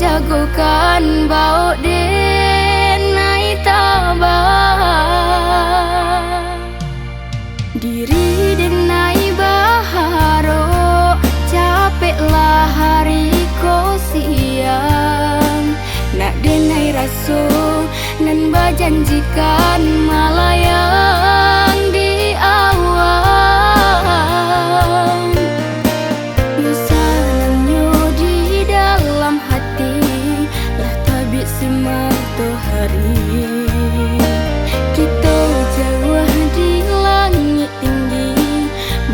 jagokan bau denai tabah diri denai baharo capeklah hari ko siang nak denai raso nan bajanjikan malayang di awang bisa nanyo di dalam hati lah tabik si matahari kita jauh di langit tinggi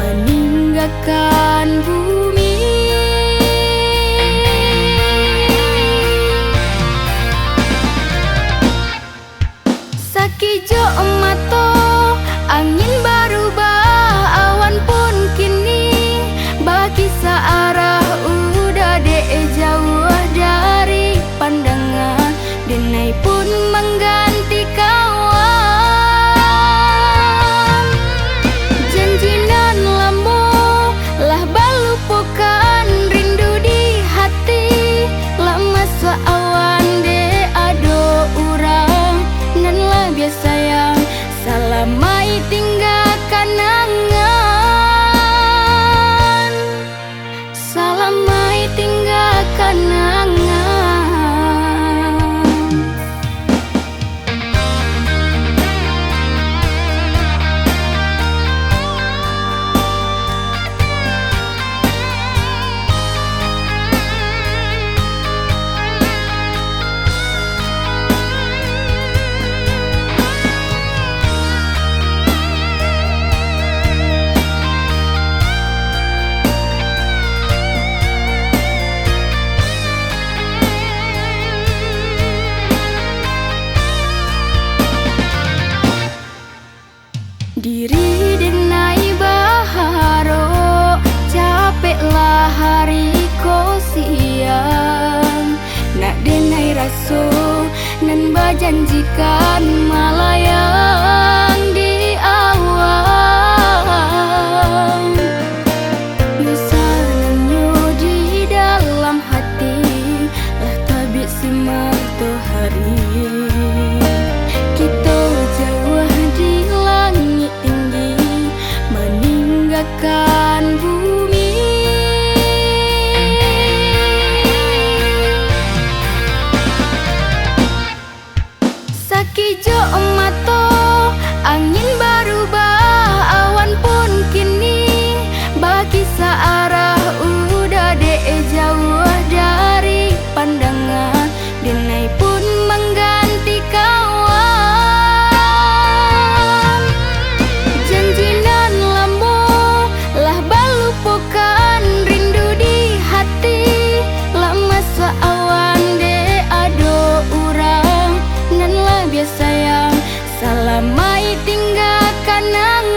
meninggalkan bumi sakijo mato angin berubah awan pun kini bagi searah udah jauh dari pandangan denai pun mengganti kawan janjinan lambo lah balupukan rindu di hati lama seawan de ado urang nan lah biasa yang salamai tinggal kenangan salamai tinggal kenangan diri denai baharo capeklah hari ko siang nak denai raso nan bajanjikan malayang di awang bisa nanyo di dalam hati lah tabik si matahari kita jauh di langit tinggi meninggalkan bumi sakijo mato angin berubah awan pun kini bagi searah udah jauh dari pandangan denai pun mengganti kawan janjinan lambo lah balupukan rindu di hati lama seawan de ado urang nan lah biasa yang salamai tinggal kenangan